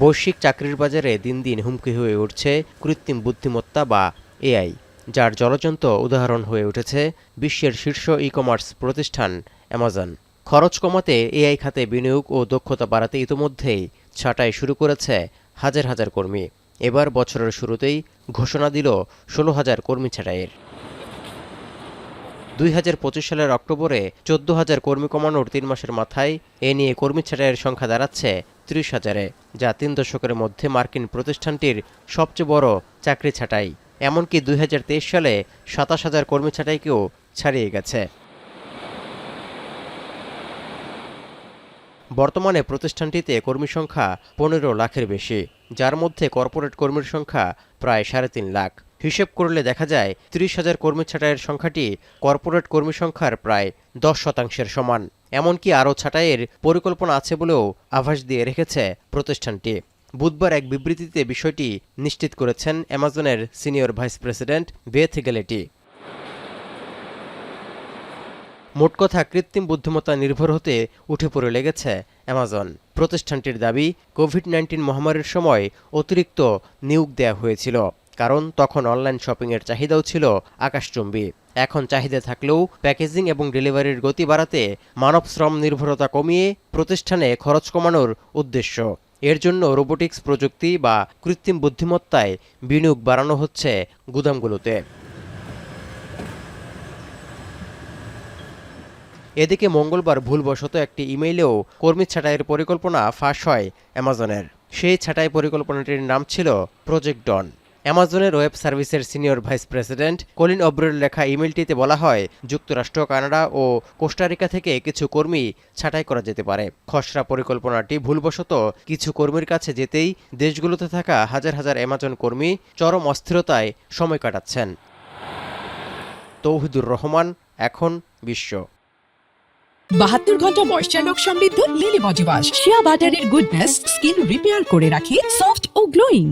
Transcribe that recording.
বৈশ্বিক চাকরির বাজারে দিন দিন হুমকি হয়ে উঠছে কৃত্রিম বুদ্ধিমত্তা বা এআই, যার জ্বলজ্বন্ত উদাহরণ হয়ে উঠেছে বিশ্বের শীর্ষ ই-কমার্স প্রতিষ্ঠান অ্যামাজন। খরচ কমাতে এআই খাতে বিনিয়োগ ও দক্ষতা বাড়াতে ইতোমধ্যেই ছাঁটাই শুরু করেছে হাজার হাজার কর্মী। এবার বছরের শুরুতেই ঘোষণা দিল ১৬,০০০ কর্মী ছাঁটাইয়ের। ২০২৫ সালের অক্টোবরে ১৪,০০০ কর্মী কমানোর ৩ মাসের মাথায় এ নিয়ে কর্মী ছাঁটাইয়ের সংখ্যা দাঁড়াচ্ছে ৩০,০০০-এ, যা ৩ দশকের মধ্যে মার্কিন প্রতিষ্ঠানটির সবচেয়ে বড় চাকরি ছাঁটাই। এমনকি ২০২৩ সালে ২৭,০০০ কর্মী ছাঁটাইকেও ছাড়িয়ে গেছে। বর্তমানে প্রতিষ্ঠানটিতে কর্মী সংখ্যা ১৫ লাখের বেশি, যার মধ্যে কর্পোরেট কর্মীর সংখ্যা প্রায় ৩.৫ লাখ। হিসেব করলে দেখা যায় ৩০,০০০ কর্মী ছাঁটাইয়ের সংখ্যাটি কর্পোরেট কর্মী সংখ্যার প্রায় ১০% সমান। এমনকি আরও ছাঁটাইয়ের পরিকল্পনা আছে বলেও আভাস দিয়ে রেখেছে প্রতিষ্ঠানটি। বুধবার এক বিবৃতিতে বিষয়টি নিশ্চিত করেছেন অ্যামাজনের সিনিয়র ভাইস প্রেসিডেন্ট বেথ গ্যালেটি। মোট কথা, কৃত্রিম বুদ্ধিমত্তা নির্ভর হতে উঠে পড়ে লেগেছে অ্যামাজন। প্রতিষ্ঠানটির দাবি, কোভিড-১৯ মহামারীর সময় অতিরিক্ত নিয়োগ দেয়া হয়েছিল, কারণ তখন অনলাইন শপিংয়ের চাহিদাও ছিল আকাশচুম্বী। এখন চাহিদা থাকলেও প্যাকেজিং এবং ডেলিভারির গতি বাড়াতে মানব শ্রম নির্ভরতা কমিয়ে প্রতিষ্ঠানে খরচ কমানোর উদ্দেশ্য। এর জন্য রোবোটিক্স প্রযুক্তি বা কৃত্রিম বুদ্ধিমত্তায় বিনিয়োগ বাড়ানো হচ্ছে গুদামগুলোতে। এদিকে মঙ্গলবার ভুলবশত একটি ইমেইলেও কর্মী ছাঁটাইয়ের পরিকল্পনা ফাঁস হয় অ্যামাজনের। সেই ছাঁটাই পরিকল্পনাটির নাম ছিল প্রজেক্ট ডন। অ্যামাজনের ওয়েব সার্ভিসের সিনিয়র ভাইস প্রেসিডেন্ট কলিন অব্রের লেখা ইমেইলটিতে বলা হয়, যুক্তরাষ্ট্র, কানাডা ও কোস্টারিকা থেকে কিছু কর্মী ছাঁটাই করা যেতে পারে। খসড়া পরিকল্পনাটি ভুলবশত কিছু কর্মীর কাছে যেতেই দেশগুলোতে থাকা হাজার হাজার অ্যামাজন কর্মী চরম অস্থিরতায় সময় কাটাচ্ছেন। তৌহিদুর রহমান, এখন বিশ্ব। ৭২ ঘন্টা ময়েশ্চার লক সমৃদ্ধ লিলি বডি ওয়াশ। শিয়া বাটারের গুডনেস স্কিন রিপেয়ার করে রাখে সফট ও গ্লোয়িং।